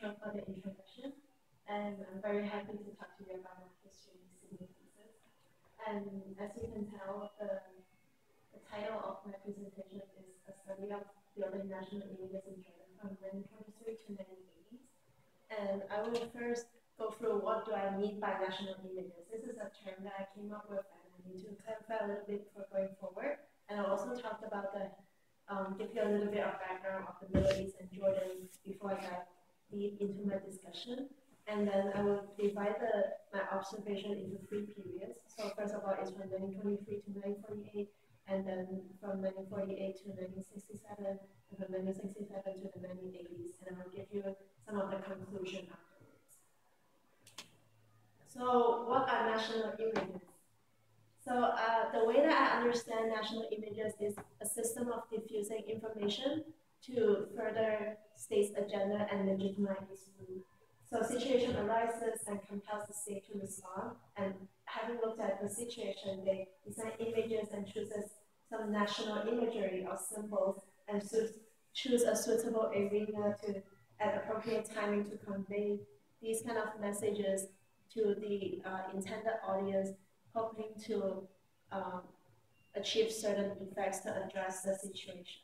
Trump for the introduction, and I'm very happy to talk to you about my history significances. And as you can tell, the title of my presentation is a study of building national images in Jordan from 1923 to 1980s. And I will first go through what do I mean by national images. This is a term that I came up with, and I need to clarify a little bit before going forward. And I also talked about the give you a little bit of background of the Middle East and Jordan before I dive deep into my discussion. And then I will divide my observation into 3 periods. So first of all, it's from 1923 to 1948, and then from 1948 to 1967, and from 1967 to the 1980s. And I will give you some of the conclusion afterwards. So what are national images? So the way that I understand national images is a system of diffusing information to further state's agenda and legitimize its rule. So a situation arises and compels the state to respond, and having looked at the situation, they design images and chooses some national imagery or symbols and choose a suitable arena to, at appropriate timing, to convey these kind of messages to the intended audience, hoping to achieve certain effects to address the situation.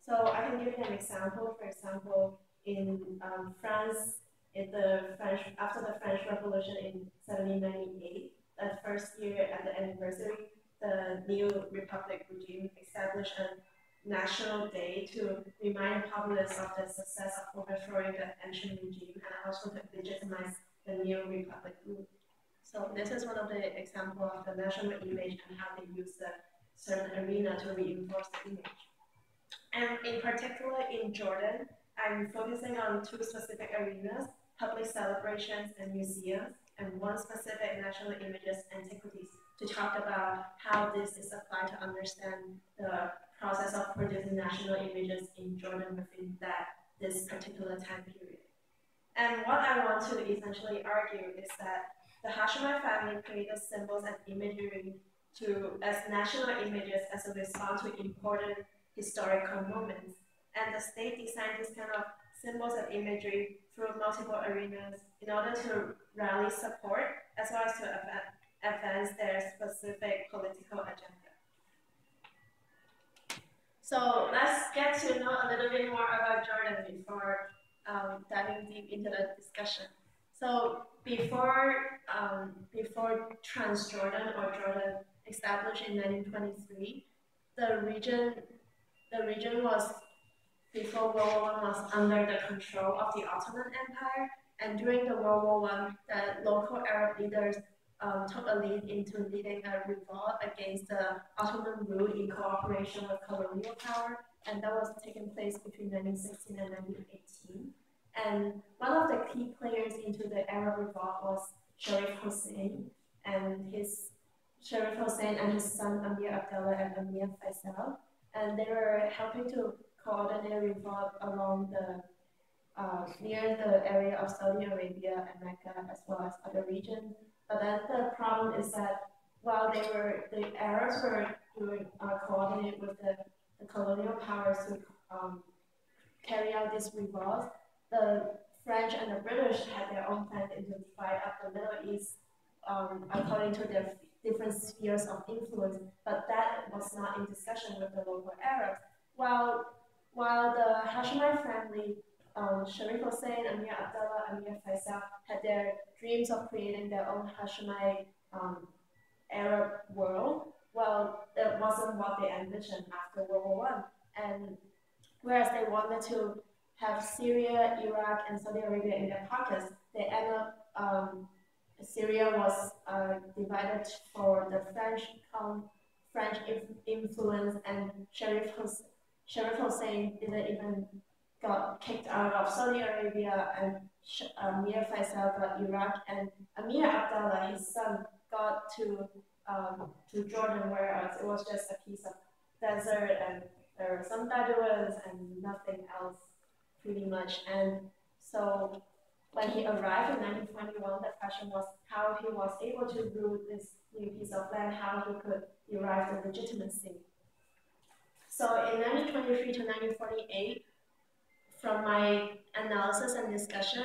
So I can give you an example. For example, in France, after the French Revolution in 1798, that first year at the anniversary, the new republic regime established a national day to remind the populace of the success of overthrowing the ancient regime and also to legitimize the new republic rule. So this is one of the examples of the national image and how they use the certain arena to reinforce the image. And in particular in Jordan, I'm focusing on 2 specific arenas: public celebrations and museums, and 1 specific national images antiquities, to talk about how this is applied to understand the process of producing national images in Jordan within this particular time period. And what I want to essentially argue is that the Hashemite family created symbols and imagery as national images as a response to important historical moments. And the state designed this kind of symbols and imagery through multiple arenas in order to rally support as well as to advance their specific political agenda. So let's get to know a little bit more about Jordan before diving deep into the discussion. So before Transjordan or Jordan established in 1923, the region was, before World War I, was under the control of the Ottoman Empire. And during the World War I, the local Arab leaders took a lead into leading a revolt against the Ottoman rule in cooperation with colonial power, and that was taking place between 1916 and 1918. And one of the key players into the Arab revolt was Sharif Hussein and his son Amir Abdullah and Amir Faisal, and they were helping to coordinate revolt along the near the area of Saudi Arabia and Mecca as well as other regions. But then the problem is that while the Arabs were coordinated with the colonial powers to carry out this revolt, the French and the British had their own plans to divide up the Middle East according to their different spheres of influence, but that was not in discussion with the local Arabs. While the Hashemite family, Sharif Hussein, Amir Abdullah, Amir Faisal, had their dreams of creating their own Hashemite Arab world, well, that wasn't what they envisioned after World War I. And whereas they wanted to have Syria, Iraq, and Saudi Arabia in their pockets, they ended up, Syria was divided for the French influence, and Sharif Hussein didn't even got kicked out of Saudi Arabia, and Amir Faisal got Iraq, and Amir Abdullah, his son, got to Jordan, whereas it was just a piece of desert, and there were some Bedouins and nothing else, pretty much. And so when he arrived in 1921, the question was how he was able to rule this new piece of land, how he could derive the legitimacy. So in 1923 to 1948, from my analysis and discussion,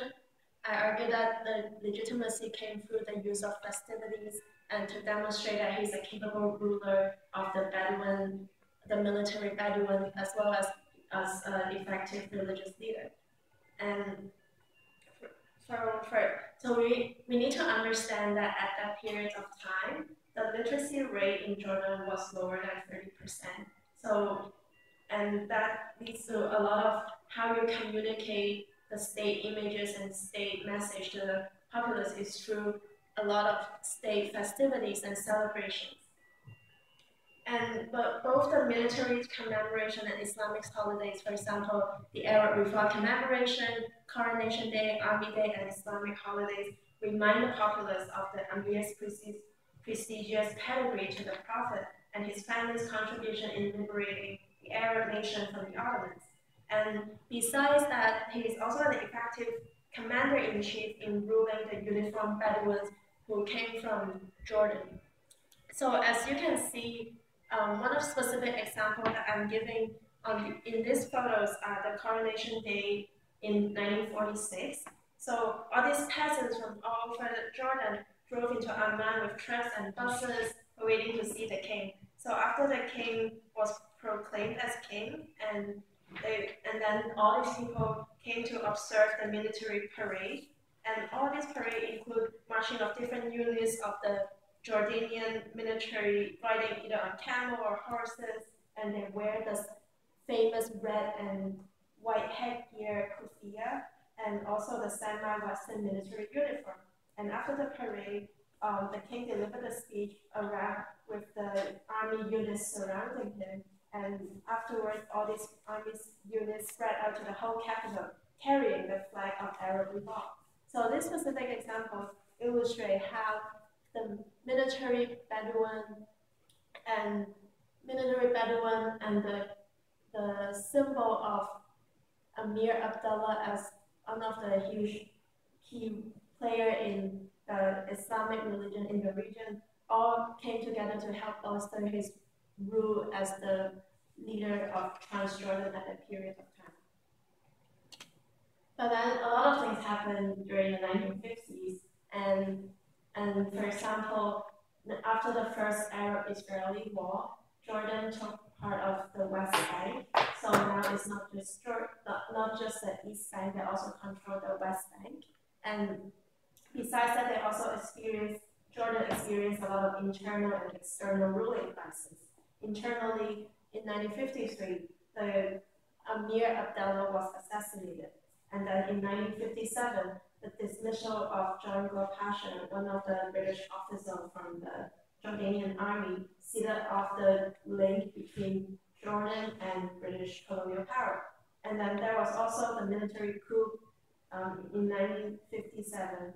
I argue that the legitimacy came through the use of festivities and to demonstrate that he's a capable ruler of the Bedouin, the military Bedouin, as well as an effective religious leader. And so we need to understand that at that period of time, the literacy rate in Jordan was lower than 30%. So, and that leads to a lot of how you communicate the state images and state message to the populace is through a lot of state festivities and celebrations. But both the military commemoration and Islamic holidays, for example, the Arab Reform commemoration, Coronation Day, Army Day, and Islamic holidays remind the populace of the Amir's prestigious pedigree to the Prophet and his family's contribution in liberating the Arab nation from the Ottomans. And besides that, he is also an effective commander-in-chief in ruling the uniformed Bedouins who came from Jordan. So as you can see, one of the specific examples that I'm giving in these photos are the Coronation Day in 1946. So all these peasants from all over Jordan drove into Amman with trucks and buses waiting to see the king. So after the king was proclaimed as king, and then all these people came to observe the military parade. And all these parades include marching of different units of the Jordanian military riding either on camel or horses, and they wear this famous red and white headgear kufiya, and also the semi-Western military uniform. And after the parade, the king delivered a speech around with the army units surrounding him, and afterwards all these army units spread out to the whole capital, carrying the flag of Arab Revolt. So this specific example illustrates how the military Bedouin and the symbol of Amir Abdullah as one of the huge key player in the Islamic religion in the region all came together to help bolster his rule as the leader of Transjordan at that period of time. But then a lot of things happened during the 1950s, and for example, after the first Arab-Israeli war, Jordan took part of the West Bank. So now it's not just the East Bank, they also control the West Bank. And besides that, Jordan experienced a lot of internal and external ruling crises. Internally, in 1953, the Amir Abdullah was assassinated. And then in 1957, the dismissal of John Gol Pasha, one of the British officers from the Jordanian army, sealed off the link between Jordan and British colonial power. And then there was also the military coup in 1957.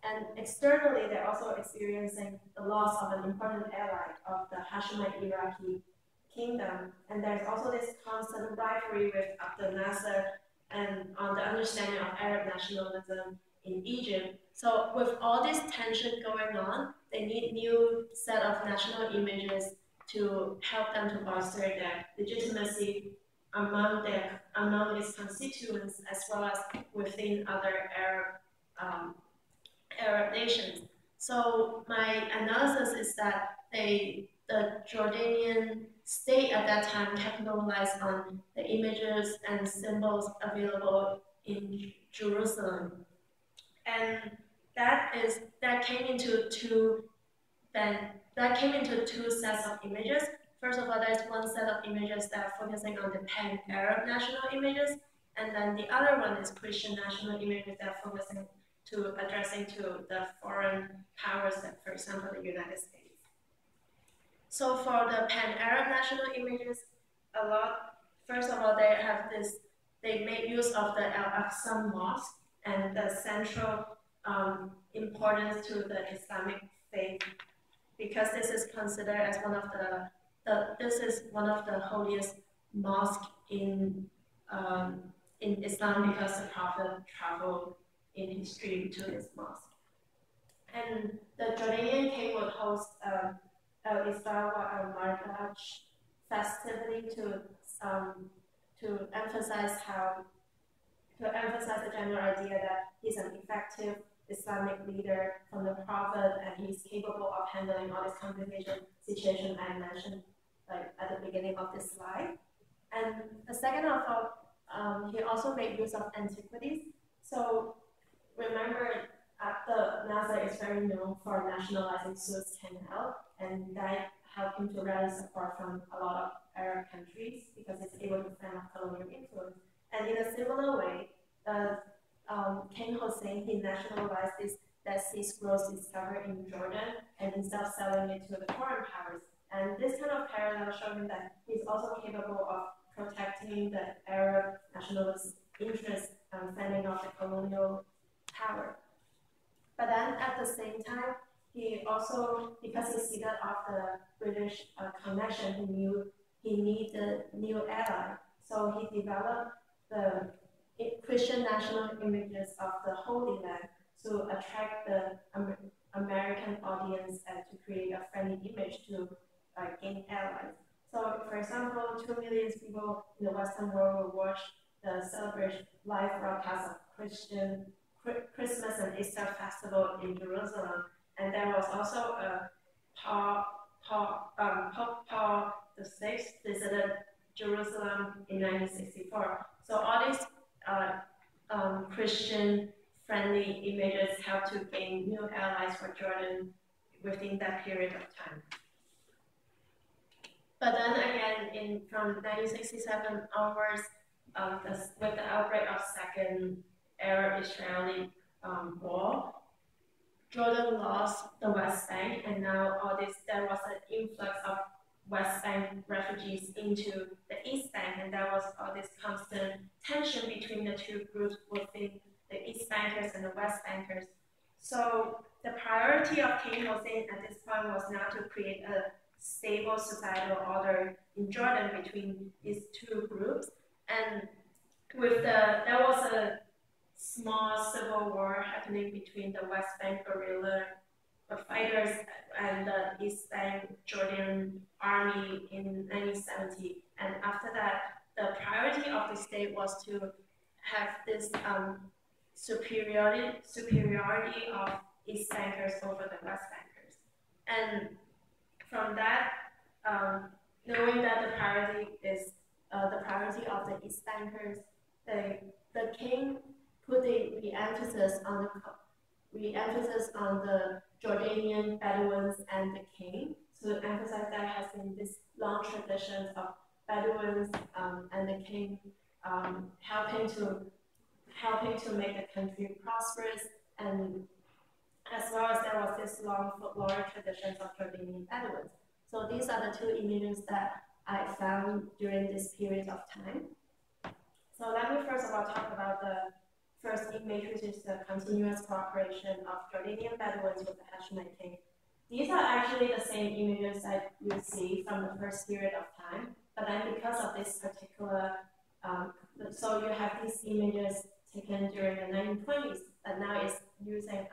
And externally, they're also experiencing the loss of an important ally of the Hashemite Iraqi kingdom. And there's also this constant rivalry with Abdel Nasser and on the understanding of Arab nationalism in Egypt. So with all this tension going on, they need new set of national images to help them to bolster their legitimacy among its constituents as well as within other Arab nations. So my analysis is that the Jordanian state at that time capitalized on the images and symbols available in Jerusalem, and that came into two sets of images. First of all, there's one set of images that are focusing on the pan-Arab national images, and then the other one is Christian national images that are focusing addressing to the foreign powers, that, for example, the United States. So for the pan-Arab national images, first of all, they make use of the Al-Aqsa Mosque and the central importance to the Islamic faith, because this is considered as one of the holiest mosques in Islam, because the Prophet traveled in his dream to this mosque. And the Jordanian king would host Al-Isra wa al-Maraj festivity to emphasize how to emphasize the general idea that he's an effective Islamic leader from the Prophet, and he's capable of handling all this complicated situation I mentioned at the beginning of this slide. And the second of all, he also made use of antiquities. So remember, the NASA is very known for nationalizing Suez Canal, and that helped him to rally support from a lot of Arab countries because it's able to fend off colonial influence. And in a similar way, King Hussein, he nationalized this Dead Sea Scrolls discovered in Jordan, and instead of selling it to the foreign powers. And this kind of parallel showing that he's also capable of protecting the Arab nationalist interests and fending off the colonial power. But then at the same time, he also, because he seeded off the British connection, he knew he needed a new ally. So he developed the Christian national images of the Holy Land to attract the American audience and to create a friendly image to gain allies. So, for example, 2 million people in the Western world will watch the celebration live broadcast of Christmas and Easter festival in Jerusalem, and there was also a Pope Paul VI visited Jerusalem in 1964. So all these Christian-friendly images helped to gain new allies for Jordan within that period of time. But then again, from 1967 onwards, with the outbreak of Second Arab-Israeli War, Jordan lost the West Bank, and now there was an influx of West Bank refugees into the East Bank, and there was all this constant tension between the two groups within the East Bankers and the West Bankers. So the priority of King Hussein at this point was now to create a stable societal order in Jordan between these two groups, and there was a small civil war happening between the West Bank guerrilla fighters and the East Bank Jordan army in 1970. And after that, the priority of the state was to have this superiority of East Bankers over the West Bankers. And from that, knowing that the priority is the priority of the East Bankers, the king put the emphasis on the Jordanian Bedouins and the king. So to emphasize that has been this long tradition of Bedouins and the king helping to make the country prosperous, and as well as there was this long folkloric traditions of Jordanian Bedouins. So these are the two images that I found during this period of time. So let me first of all talk about the first image, which is the continuous cooperation of Jordanian Bedouins with the Hashemite king. These are actually the same images that you see from the first period of time, but then because of this particular, so you have these images taken during the 1920s, but now it's using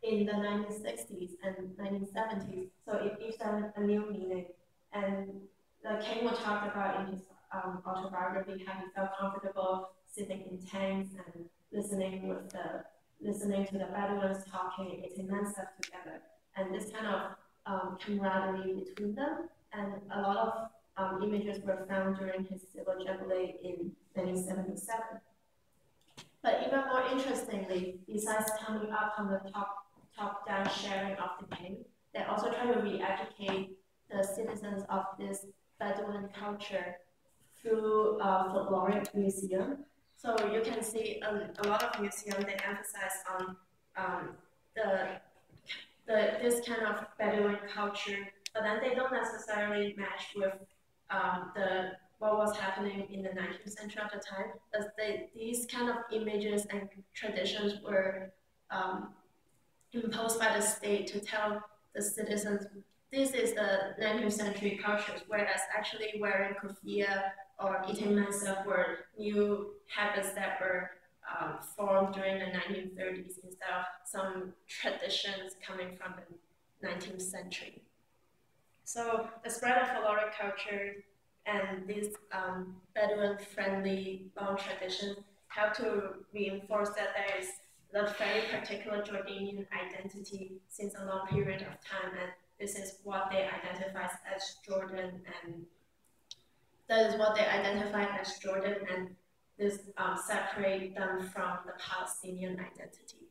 in the 1960s and 1970s, so it gives them a new meaning. And the king will talk about in his autobiography how he felt comfortable sitting in tents and listening to the Bedouins talking, eating stuff together, and this kind of camaraderie between them. And a lot of images were found during his civil jubilee in 1977. But even more interestingly, besides coming up from the top-down sharing of the king, they also try to re-educate the citizens of this Bedouin culture through folkloric museum. So you can see a lot of museums, they emphasize on this kind of Bedouin culture, but then they don't necessarily match with what was happening in the 19th century at the time, as these kind of images and traditions were imposed by the state to tell the citizens this is the 19th century cultures, whereas actually wearing kufiya or eating mansaf were new habits that were formed during the 1930s instead of some traditions coming from the 19th century. So the spread of folkloric culture and these Bedouin-friendly long traditions help to reinforce that there is a very particular Jordanian identity since a long period of time, and this is what they identify as Jordan, and that is what they identify as Jordan, and this separate them from the Palestinian identity.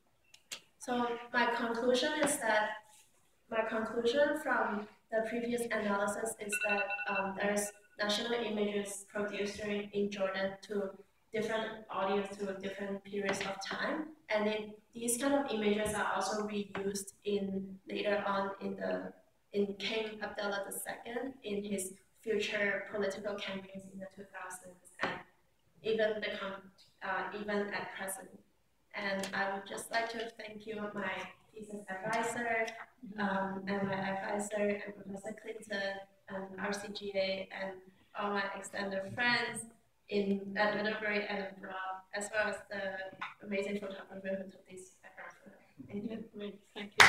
So my conclusion from the previous analysis is that there's national images produced in Jordan to different audience to different periods of time, and these kind of images are also reused later on in King Abdullah II in his future political campaigns in the 2000s, and even at present. And I would just like to thank you, my thesis advisor, and my advisor, and Professor Clinton, and RCGA, and all my extended friends at Middlebury and abroad, as well as the amazing photographer who took these background photos. Thank you. Thank you.